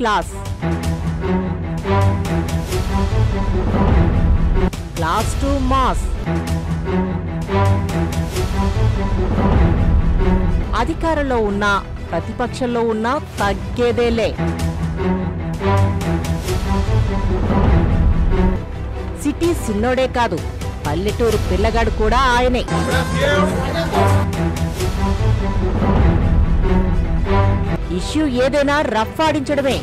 Class, class to mass. అధికారంలో ఉన్నా ప్రతిపక్షంలో ఉన్నా తగ్గేదేలే. సిటీ సిన్నోడే కాదు, పల్లెటూరు పిల్లగాడు కూడా ఆయనే. ఇష్యూ ఏదైనా రఫ్ ఆడించడమే.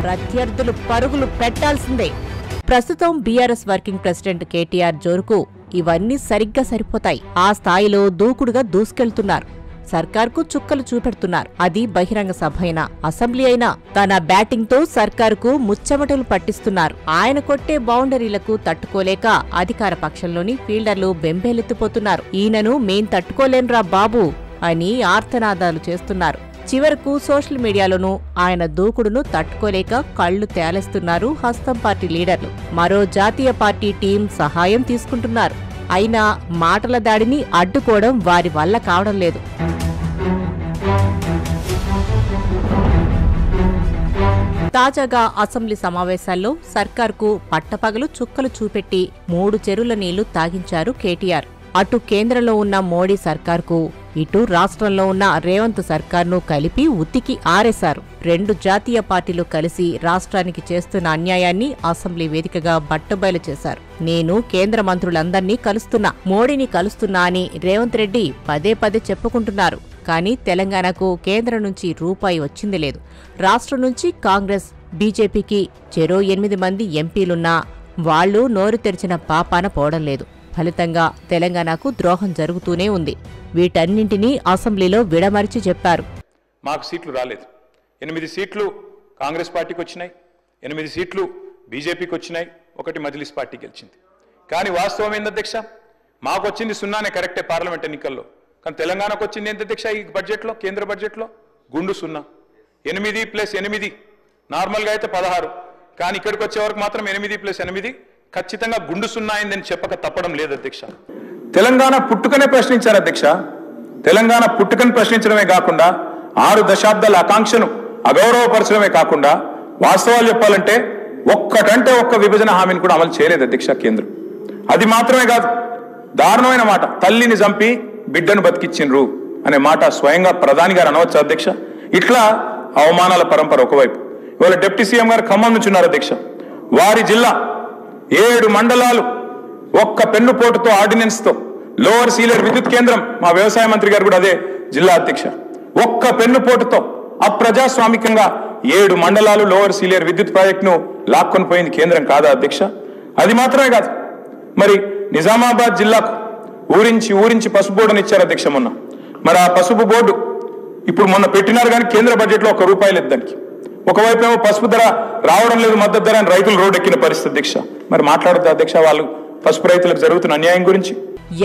ప్రత్యర్థులు పరుగులు పెట్టాల్సిందే. ప్రస్తుతం బీఆర్ఎస్ వర్కింగ్ ప్రెసిడెంట్ కేటీఆర్ జోరుకు ఇవన్నీ సరిగ్గా సరిపోతాయి. ఆ స్థాయిలో దూకుడుగా దూసుకెళ్తున్నారు. సర్కార్కు చుక్కలు చూపెడుతున్నారు. అది బహిరంగ సభ అయినా అసెంబ్లీ అయినా తన బ్యాటింగ్ తో సర్కారుకు ముచ్చమటలు పట్టిస్తున్నారు. ఆయన కొట్టే బౌండరీలకు తట్టుకోలేక అధికార పక్షంలోని ఫీల్డర్లు బెంబేలెత్తిపోతున్నారు. ఈయనను మేం తట్టుకోలేంరా బాబు అని ఆర్తనాదాలు చేస్తున్నారు. చివరకు సోషల్ మీడియాలోనూ ఆయన దూకుడును తట్టుకోలేక కళ్లు తేలేస్తున్నారు హస్తం పార్టీ లీడర్లు. మరో జాతీయ పార్టీ టీం సహాయం తీసుకుంటున్నారు. అయినా మాటల దాడిని అడ్డుకోవడం వారి వల్ల కావడం లేదు. తాజాగా అసెంబ్లీ సమావేశాల్లో సర్కార్కు పట్టపగలు చుక్కలు చూపెట్టి 3 చెరువుల నీళ్లు తాగించారు కేటీఆర్. అటు కేంద్రంలో ఉన్న మోడీ సర్కార్కు, ఇటు రాష్ట్రంలో ఉన్న రేవంత్ సర్కార్ను కలిపి ఉతికి ఆరేశారు. 2 జాతీయ పార్టీలు కలిసి రాష్ట్రానికి చేస్తున్న అన్యాయాన్ని అసెంబ్లీ వేదికగా బట్టబయలు చేశారు. నేను కేంద్ర మంత్రులందర్నీ కలుస్తున్నా, మోడీని కలుస్తున్నా అని రేవంత్ రెడ్డి పదే పదే చెప్పుకుంటున్నారు. కానీ తెలంగాణకు కేంద్రం నుంచి రూపాయి వచ్చింది లేదు. రాష్ట్రం నుంచి కాంగ్రెస్, బీజేపీకి చెరో 8 మంది ఎంపీలున్నా వాళ్లు నోరు తెరిచిన పాపాన పోవడం లేదు. ఫలితంగా తెలంగాణకు ద్రోహం జరుగుతూనే ఉంది. వీటన్నింటినీ అసెంబ్లీలో విడమరిచి చెప్పారు. మాకు సీట్లు రాలేదు. 8 సీట్లు కాంగ్రెస్ పార్టీకి వచ్చినాయి, 8 సీట్లు బీజేపీకి వచ్చినాయి, 1 మజ్లిస్ పార్టీ గెలిచింది. కానీ వాస్తవం ఏంది అధ్యక్ష? మాకు వచ్చింది 0నే కరెక్టే పార్లమెంట్ ఎన్నికల్లో. కానీ తెలంగాణకు వచ్చింది ఏంటి అధ్యక్ష? ఈ బడ్జెట్లో, కేంద్ర బడ్జెట్లో గుండు 0. 8 + 8 నార్మల్గా అయితే 16, కానీ ఇక్కడికి వచ్చే వరకు మాత్రం 8 + 8 ఖచ్చితంగా గుండు 0 అయిందని చెప్పక తప్పడం లేదు అధ్యక్ష. తెలంగాణ పుట్టుకనే ప్రశ్నించారు అధ్యక్ష. తెలంగాణ పుట్టుకను ప్రశ్నించడమే కాకుండా 6 దశాబ్దాల ఆకాంక్షను అగౌరవపరచడమే కాకుండా వాస్తవాలు చెప్పాలంటే ఒక్కటంటే ఒక్క విభజన హామీని కూడా అమలు చేయలేదు అధ్యక్ష కేంద్రం. అది మాత్రమే కాదు, దారుణమైన మాట, తల్లిని చంపి బిడ్డను బతికిచ్చిండ్రు అనే మాట స్వయంగా ప్రధాని గారు అనవచ్చు అధ్యక్ష. ఇట్లా అవమానాల పరంపర ఒకవైపు. ఇవాళ డిప్యూటీ సీఎం గారు ఖమ్మం నుంచి ఉన్నారు అధ్యక్ష. వారి జిల్లా 7 మండలాలు ఒక్క పెన్నుపోటుతో ఆర్డినెన్స్తో లోవర్ సీలేరు విద్యుత్ కేంద్రం, మా వ్యవసాయ మంత్రి గారు కూడా అదే జిల్లా అధ్యక్ష, ఒక్క పెన్నుపోటుతో అప్రజాస్వామికంగా 7 మండలాలు లోవర్ సీలేరు విద్యుత్ ప్రాజెక్టును లాక్కొని పోయింది కేంద్రం కాదా అధ్యక్ష? అది మాత్రమే కాదు, మరి నిజామాబాద్ జిల్లాకు ఊరించి పసుపు బోర్డుని ఇచ్చారు అధ్యక్ష మొన్న. మరి ఆ పసుపు బోర్డు ఇప్పుడు మొన్న పెట్టినారు కానీ కేంద్ర బడ్జెట్లో ₹1 లేదు దానికి. ఒకవైపు ఏమో పసుపు ధర రావడం లేదు, మద్దతు ధర అని రైతులు రోడ్డెక్కిన పరిస్థితి అధ్యక్ష. మరి మాట్లాడద్దు అధ్యక్ష వాళ్ళు పసుపు రైతులకు జరుగుతున్న అన్యాయం గురించి?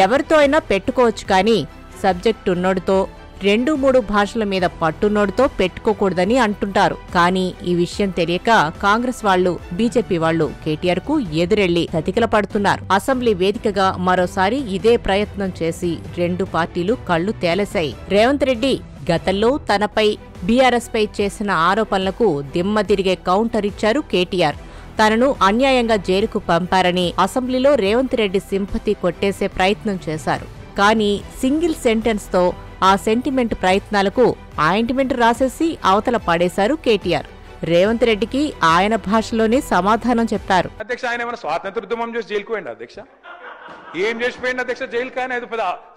ఎవరితో అయినా పెట్టుకోవచ్చు, కానీ సబ్జెక్ట్ ఉన్నోడితో 2-3 భాషల మీద పట్టున్నోడితో పెట్టుకోకూడదని అంటుంటారు. కానీ ఈ విషయం తెలియక కాంగ్రెస్ వాళ్లు, బీజేపీ వాళ్లు కేటీఆర్ కు ఎదురెళ్లి చతికిల పడుతున్నారు. అసెంబ్లీ వేదికగా మరోసారి ఇదే ప్రయత్నం చేసి 2 పార్టీలు కళ్లు తేలేశాయి. రేవంత్ రెడ్డి గతంలో తనపై, బీఆర్ఎస్ పై చేసిన ఆరోపణలకు దిమ్మ తిరిగే కౌంటర్ ఇచ్చారు కేటీఆర్. తనను అన్యాయంగా జైలుకు పంపారని అసెంబ్లీలో రేవంత్ రెడ్డి సింపతి కొట్టేసే ప్రయత్నం చేశారు. కానీ సింగిల్ సెంటెన్స్ తో ఆ సెంటిమెంట్ ప్రయత్నాలకు ఆయింట్మెంట్ రాసేసి అవతల పడేశారు కేటీఆర్. రేవంత్ రెడ్డికి ఆయన భాషలోనే సమాధానం చెప్పారు. అధ్యక్ష, ఆయన ఏమైనా స్వాతంత్రోద్యమం చేసి జైలుకు పోయింది అధ్యక్ష? ఏం చేసిపోయింది అధ్యక్ష జైలుకి? ఆయన అది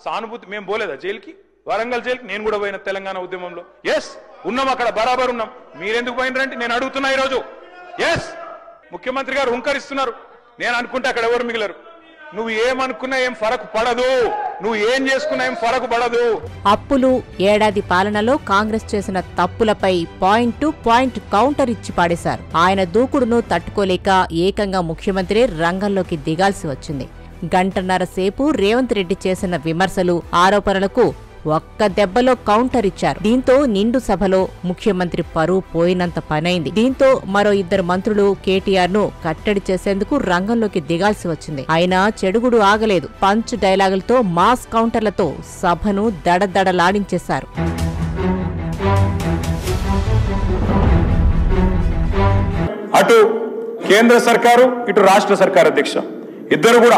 సానుభూతి. మేము పోలేదా జైలుకి? వరంగల్ జైలుకి నేను కూడా పోయిన తెలంగాణ ఉద్యమంలో. ఎస్ ఉన్నాం, అక్కడ బరాబర్ ఉన్నాం. మీరెందుకు పోయినరంటే నేను అడుగుతున్నా ఈరోజు. ఎస్ ముఖ్యమంత్రి గారు హుంకరిస్తున్నారు. నేను అనుకుంటే అక్కడ ఎవరు మిగిలరు. నువ్వు ఏమనుకున్నా ఏం ఫరక్ పడదు, నువ్వు ఏం చేసుకున్నా ఏం ఫరక్ పడదు. అప్పులు, ఏడాది పాలనలో కాంగ్రెస్ చేసిన తప్పులపై పాయింట్ టు పాయింట్ కౌంటర్ ఇచ్చి పాడేశారు. ఆయన దూకుడును తట్టుకోలేక ఏకంగా ముఖ్యమంత్రి రంగంలోకి దిగాల్సి వచ్చింది. గంటన్నర సేపు రేవంత్ రెడ్డి చేసిన విమర్శలు, ఆరోపణలకు ఒక్క దెబ్బలో కౌంటర్ ఇచ్చారు. దీంతో నిండు సభలో ముఖ్యమంత్రి పరువు పోయినంత పనైంది. దీంతో మరో 2 మంత్రులు కేటీఆర్ ను కట్టడి చేసేందుకు రంగంలోకి దిగాల్సి వచ్చింది. అయినా చెడుగుడు ఆగలేదు. పంచ్ డైలాగులతో మాస్ కౌంటర్లతో సభను దడదడలాడించేశారు. అటు కేంద్ర సర్కారు, ఇటు రాష్ట్ర సర్కారు అధ్యక్ష ఇద్దరు కూడా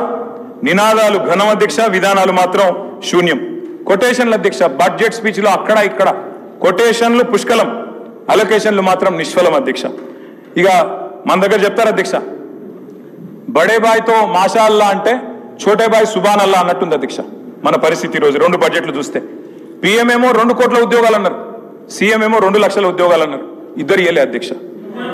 నినాదాలు ఘనం అధ్యక్ష, విధానాలు మాత్రం శూన్యం. కొటేషన్ల అధ్యక్ష, బడ్జెట్ స్పీచ్ లో అక్కడ ఇక్కడ కొటేషన్లు పుష్కలం, అలొకేషన్లు మాత్రం నిష్ఫలం అధ్యక్ష. ఇక మన దగ్గర చెప్తారు అధ్యక్ష, బడే బాయ్తో మాషా అల్లా అంటే చోటే బాయ్ సుబాన్ అల్లా అన్నట్టుంది అధ్యక్ష మన పరిస్థితి. రోజు 2 బడ్జెట్లు చూస్తే పిఎం ఏమో 2 కోట్ల ఉద్యోగాలు అన్నారు, సీఎం ఏమో 2 లక్షల ఉద్యోగాలు అన్నారు. ఇద్దరు ఇయ్యలే అధ్యక్ష.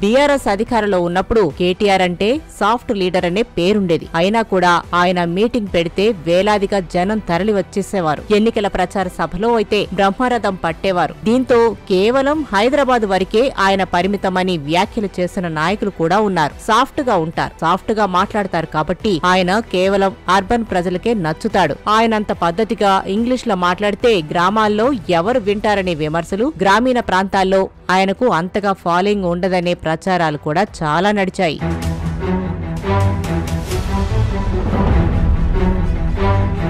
బీఆర్ఎస్ అధికారంలో ఉన్నప్పుడు కేటీఆర్ అంటే సాఫ్ట్ లీడర్ అనే పేరుండేది. అయినా కూడా ఆయన మీటింగ్ పెడితే వేలాదిగా జనం తరలి వచ్చేసేవారు. ఎన్నికల ప్రచార సభలో అయితే బ్రహ్మరథం పట్టేవారు. దీంతో కేవలం హైదరాబాద్ వరకే ఆయన పరిమితమని వ్యాఖ్యలు చేసిన నాయకులు కూడా ఉన్నారు. సాఫ్ట్ గా ఉంటారు, సాఫ్ట్ గా మాట్లాడతారు కాబట్టి ఆయన కేవలం అర్బన్ ప్రజలకే నచ్చుతాడు. ఆయనంత పద్ధతిగా ఇంగ్లీష్ లో మాట్లాడితే గ్రామాల్లో ఎవరు వింటారనే విమర్శలు, గ్రామీణ ప్రాంతాల్లో ఆయనకు అంతగా ఫాలోయింగ్ ఉండదనే ప్రచారాలు కూడా చాలా నడిచాయి.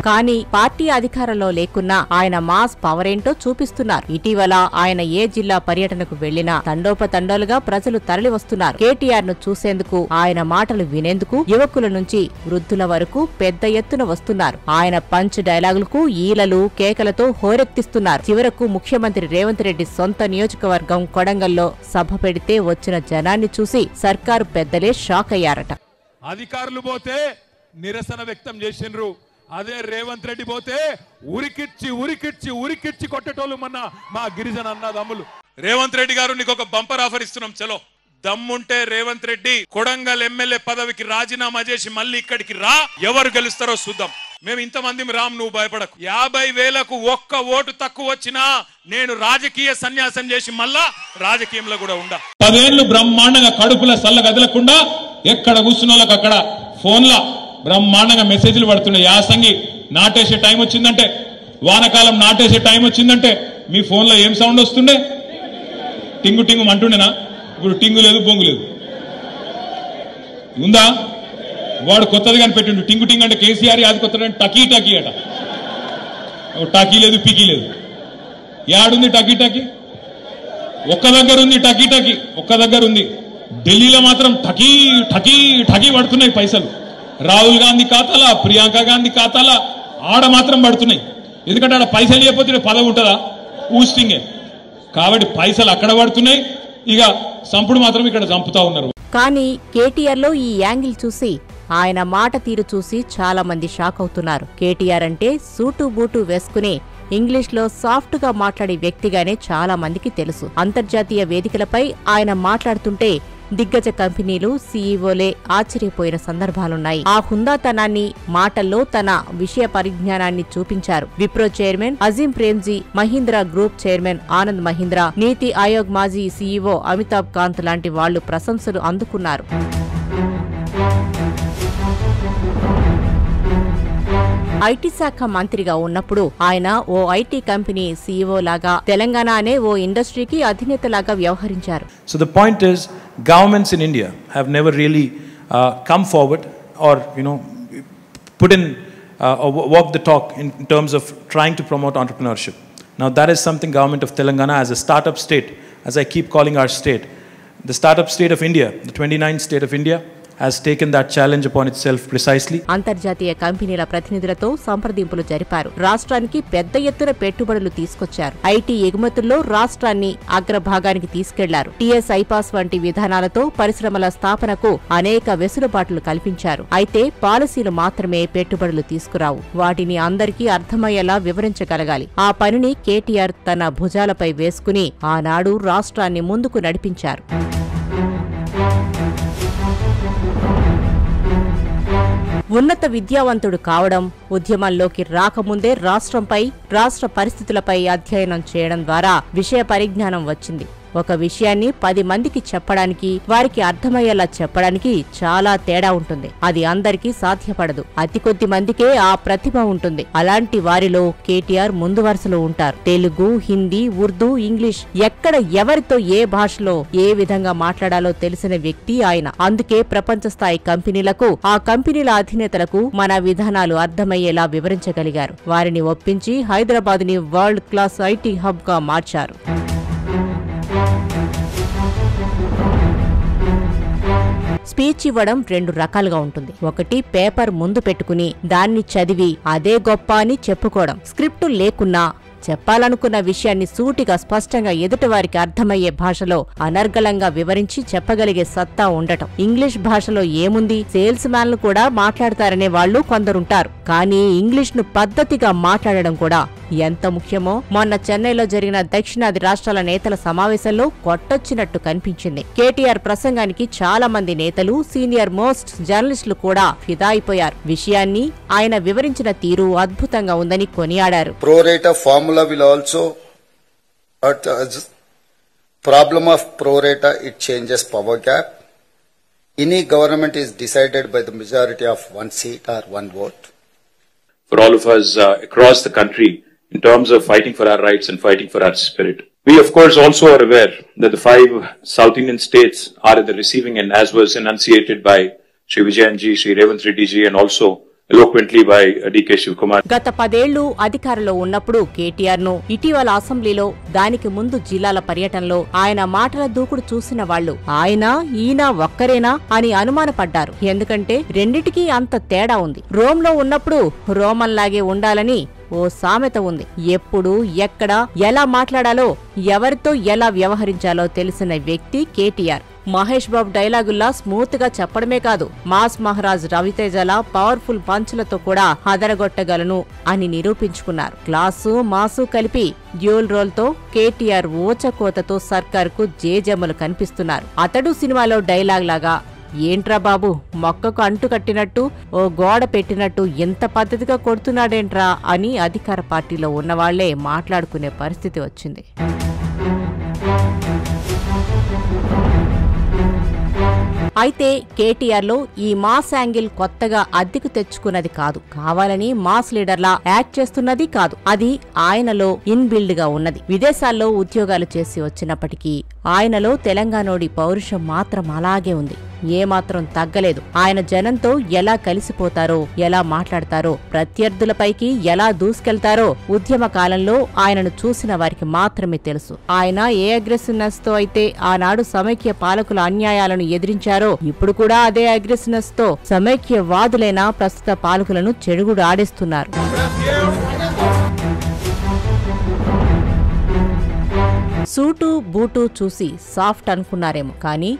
కానీ పార్టీ అధికారంలో లేకున్నా ఆయన మాస్ పవర్ ఏంటో చూపిస్తున్నారు. ఇటీవల ఆయన ఏ జిల్లా పర్యటనకు వెళ్లినా తండోపతండాలుగా ప్రజలు తరలి వస్తున్నారు. కేటీఆర్ ను చూసేందుకు, ఆయన మాటలు వినేందుకు యువకుల నుంచి వృద్ధుల వరకు పెద్ద ఎత్తున వస్తున్నారు. ఆయన పంచ్ డైలాగులకు ఈలలు కేకలతో హోరెత్తిస్తున్నారు. చివరకు ముఖ్యమంత్రి రేవంత్ రెడ్డి సొంత నియోజకవర్గం కొడంగల్లో సభ పెడితే వచ్చిన జనాన్ని చూసి సర్కారు పెద్దలే షాక్ అయ్యారట. అధికారులు పోతే నిరసన వ్యక్తం చేసిండ్రు, అదే రేవంత్ రెడ్డి పోతే ఉరికిచ్చి ఉరికిచ్చి ఉరికిచ్చి కొట్టేటోళ్ళు మన మా గిరిజన అన్నదమ్ములు. రేవంత్ రెడ్డి గారు నీకు ఒక బంపర్ ఆఫర్ ఇస్తున్నాం, చలో దమ్ముంటే రేవంత్ రెడ్డి కొడంగల్ ఎమ్మెల్యే పదవికి రాజీనామా చేసి మళ్ళీ ఇక్కడికి రా, ఎవరు గెలుస్తారో చూద్దాం. మేము ఇంతమంది రామ్, నువ్వు భయపడకు. 50,000కు ఒక్క ఓటు తక్కువ వచ్చినా నేను రాజకీయ సన్యాసం చేసి మళ్ళా రాజకీయంలో కూడా ఉండా. 10 ఏళ్లు బ్రహ్మాండంగా కడుపుల సల్ల కదలకుండా ఎక్కడ కూర్చున్న వాళ్ళకి అక్కడ ఫోన్లా బ్రహ్మాండంగా మెసేజ్లు పడుతున్నాయి. యాసంగి నాటేసే టైం వచ్చిందంటే, వానకాలం నాటేసే టైం వచ్చిందంటే మీ ఫోన్లో ఏం సౌండ్ వస్తుండే? టింగు టింగు అంటుండేనా? ఇప్పుడు టింగు లేదు, బొంగు లేదు, ఉందా? వాడు కొత్తది కనిపెట్టిండు. టింగు టింగ్ అంటే కేసీఆర్, అది కొత్తది టకీ టకీ అట. టకీ లేదు, పికీ లేదు. యాడుంది టకీ టకీ? ఒక్క దగ్గర ఉంది టకీ టకీ, ఒక్క దగ్గర ఉంది. ఢిల్లీలో మాత్రం టకీ టకీ టకీ పడుతున్నాయి పైసలు. రాహుల్ గాంధీ ఖాతాలా, ప్రియాంక గాంధీ ఖాతాలా ఆడ మాత్రం పడుతున్నాయి. ఎందుకంటే ఆడ పైసలు లేకపోతే పదవి ఉంటుందా? ఊస్టింగే. కాబట్టి పైసలు అక్కడ పడుతున్నాయి, ఇక సంపుడు మాత్రం ఇక్కడ చంపుతా ఉన్నారు. కానీ కేటీఆర్ లో ఈ యాంగిల్ చూసి, ఆయన మాట తీరు చూసి చాలా మంది షాక్ అవుతున్నారు. కేటీఆర్ అంటే సూటు బూటు వేసుకునే ఇంగ్లీష్ లో సాఫ్ట్ గా మాట్లాడే వ్యక్తిగానే చాలా మందికి తెలుసు. అంతర్జాతీయ వేదికలపై ఆయన మాట్లాడుతుంటే దిగ్గజ కంపెనీలు, సీఈఓలే ఆశ్చర్యపోయిన సందర్భాలున్నాయి. ఆ హుందాతనాన్ని, మాటల్లో తన విషయ పరిజ్ఞానాన్ని చూపించారు. Wipro chairman Azeem Premji, Mahindra group chairman Anand Mahindra, నీతి ఆయోగ్ మాజీ సీఈఓ అమితాబ్ కాంత్ లాంటి వాళ్లు ప్రశంసలు అందుకున్నారు. ఐటీ శాఖ మంత్రిగా ఉన్నప్పుడు ఆయన ఓ ఐటీ కంపెనీ సీఈఓ లాగా, తెలంగాణ అనే ఓ ఇండస్ట్రీకి అధినేతలాగా వ్యవహరించారు. So the point is, governments in India have never really come forward or put in or walk the talk in terms of trying to promote entrepreneurship. Now that is something government of Telangana as a startup state, as I keep calling our state, the startup state of India, the 29th state of India, has taken that challenge upon itself precisely. అంతర్జాతీయ కంపెనీల ప్రతినిధులతో సంప్రదింపులు జరిపారు. రాష్ట్రానికి పెద్ద ఎత్తున పెట్టుబడులు తీసుకొచ్చారు. ఐటీ ఎగుమతుల్లో రాష్ట్రాన్ని అగ్రభాగానికి తీసుకెళ్లారు. టీఎస్ ఐపాస్ వంటి విధానాలతో పరిశ్రమల స్థాపనకు అనేక వెసులుబాట్లు కల్పించారు. అయితే పాలసీలు మాత్రమే పెట్టుబడులు తీసుకురావు. వాటిని అందరికీ అర్థమయ్యేలా వివరించగలగాలి. ఆ పనిని కేటీఆర్ తన భుజాలపై వేసుకుని ఆనాడు రాష్ట్రాన్ని ముందుకు నడిపించారు. ఉన్నత విద్యావంతుడు కావడం, ఉద్యమంలోకి రాకముందే రాష్ట్ర పరిస్థితులపై అధ్యయనం చేయడం ద్వారా విషయ పరిజ్ఞానం వచ్చింది. ఒక విషయాన్ని 10 మందికి చెప్పడానికి, వారికి అర్థమయ్యేలా చెప్పడానికి చాలా తేడా ఉంటుంది. అది అందరికీ సాధ్యపడదు. అతి కొద్ది మందికే ఆ ప్రతిభ ఉంటుంది. అలాంటి వారిలో కేటీఆర్ ముందు వరుసలో ఉంటారు. తెలుగు, హిందీ, ఉర్దూ, ఇంగ్లీష్ ఎక్కడ ఎవరితో ఏ భాషలో ఏ విధంగా మాట్లాడాలో తెలిసిన వ్యక్తి ఆయన. అందుకే ప్రపంచ స్థాయి కంపెనీలకు, ఆ కంపెనీల అధినేతలకు మన విధానాలు అర్థమయ్యేలా వివరించగలిగారు. వారిని ఒప్పించి హైదరాబాద్ ని వరల్డ్ క్లాస్ ఐటీ హబ్ గా మార్చారు. స్పీచ్ ఇవ్వడం 2 రకాలుగా ఉంటుంది. ఒకటి పేపర్ ముందు పెట్టుకుని దాన్ని చదివి అదే గొప్ప అని చెప్పుకోవడం. స్క్రిప్టు లేకున్నా చెప్పాలనుకున్న విషయాన్ని సూటిగా స్పష్టంగా ఎదుటివారికి అర్థమయ్యే భాషలో అనర్గళంగా వివరించి చెప్పగలిగే సత్తా ఉండటం. ఇంగ్లీష్ భాషలో ఏముంది, సేల్స్ మ్యాన్లు కూడా మాట్లాడతారనే వాళ్లు కొందరుంటారు. కానీ ఇంగ్లీష్ ను పద్ధతిగా మాట్లాడడం కూడా ఎంత ముఖ్యమో మొన్న చెన్నైలో జరిగిన దక్షిణాది రాష్ట్రాల నేతల సమావేశంలో కొట్టొచ్చినట్టు కనిపించింది. కేటీఆర్ ప్రసంగానికి చాలా మంది నేతలు, సీనియర్ మోస్ట్ జర్నలిస్టులు కూడా ఫిదా అయిపోయారు. విషయాన్ని ఆయన వివరించిన తీరు అద్భుతంగా ఉందని కొనియాడారు. Pro-rata formula will also problem of pro-rata, it changes power gap. Any government is decided by the majority of 1 seat or 1 vote. For all of us across the country, in terms of fighting for our rights and fighting for our spirit. We of course also are aware that the 5 South Indian states are at the receiving end, as was enunciated by Shri Vijayan ji, Shri Revanth Reddy ji, and also eloquently by D.K. Shivkumar. గత 10 ఏళ్లు అధికారంలో ఉన్నప్పుడు కేటీఆర్ ను ఇటీవల అసెంబ్లీలో, దానికి ముందు జిల్లాల పర్యటనలో ఆయన మాటల దూకుడు చూసిన వాళ్లు ఆయన ఈయన ఒక్కరేనా అని అనుమానపడ్డారు. ఎందుకంటే రెండిటికీ అంత తేడా ఉంది. రోమ్లో ఉన్నప్పుడు రోమన్లాగే ఉండాలని ఓ సామెత ఉంది. ఎప్పుడు, ఎక్కడ, ఎలా మాట్లాడాలో, ఎవరితో ఎలా వ్యవహరించాలో తెలిసిన వ్యక్తి కేటీఆర్. మహేష్ బాబు డైలాగుల్లా స్మూత్ గా చెప్పడమే కాదు, మాస్ మహారాజ్ రవితేజల పవర్ఫుల్ పంచులతో కూడా హదరగొట్టగలను అని నిరూపించుకున్నారు. క్లాసు, మాసు కలిపి డ్యూల్ రోల్ తో కేటీఆర్ ఊచకోతతో సర్కార్ కు జేజమ్మలు కనిపిస్తున్నారు. అతడు సినిమాలో డైలాగ్ లాగా, ఏంట్రా బాబు మొక్కకు అంటు కట్టినట్టు ఓ గోడ పెట్టినట్టు ఎంత పద్ధతిగా కొడుతున్నాడేంట్రా అని అధికార పార్టీలో ఉన్నవాళ్లే మాట్లాడుకునే పరిస్థితి వచ్చింది. అయితే కేటీఆర్ లో ఈ మాస్ యాంగిల్ కొత్తగా అద్దెకు తెచ్చుకున్నది కాదు, కావాలని మాస్ లీడర్లా యాక్ట్ చేస్తున్నది కాదు. అది ఆయనలో ఇన్బిల్డ్ గా ఉన్నది. విదేశాల్లో ఉద్యోగాలు చేసి వచ్చినప్పటికీ ఆయనలో తెలంగాణోడి పౌరుషం మాత్రం అలాగే ఉంది, ఏమాత్రం తగ్గలేదు. ఆయన జనంతో ఎలా కలిసిపోతారో, ఎలా మాట్లాడతారో, ప్రత్యర్థులపైకి ఎలా దూసుకెళ్తారో ఉద్యమ కాలంలో ఆయనను చూసిన వారికి మాత్రమే తెలుసు. ఆయన ఏ అగ్రెసివ్నెస్ తో అయితే ఆనాడు సమైక్య పాలకుల అన్యాయాలను ఎదిరించారో, ఇప్పుడు కూడా అదే అగ్రెసివ్నెస్ తో సమైక్యవాదులైన ప్రస్తుత పాలకులను చెడుగుడు ఆడేస్తున్నారు. సూటు బూటు చూసి సాఫ్ట్ అనుకున్నారేమో, కానీ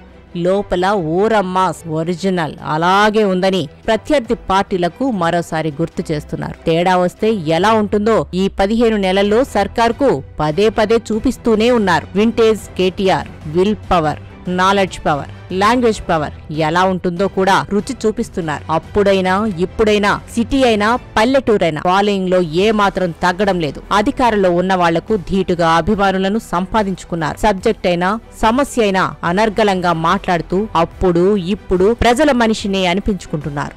లోపల ఊరమ్మాస్ ఒరిజినల్ అలాగే ఉందని ప్రత్యర్థి పార్టీలకు మరోసారి గుర్తు చేస్తున్నారు. తేడా వస్తే ఎలా ఉంటుందో ఈ 15 నెలల్లో సర్కార్కు పదే పదే చూపిస్తూనే ఉన్నారు. Vintage KTR will power, knowledge power, language power ఎలా ఉంటుందో కూడా రుచి చూపిస్తున్నారు. అప్పుడైనా ఇప్పుడైనా, సిటీ అయినా పల్లెటూరైనా ఫాలోయింగ్ లో ఏ మాత్రం తగ్గడం లేదు. అధికారంలో ఉన్న వాళ్లకు ధీటుగా అభిమానులను సంపాదించుకున్నారు. సబ్జెక్ట్ అయినా సమస్య అయినా అనర్గళంగా మాట్లాడుతూ అప్పుడు ఇప్పుడు ప్రజల మనిషినే అనిపించుకుంటున్నారు.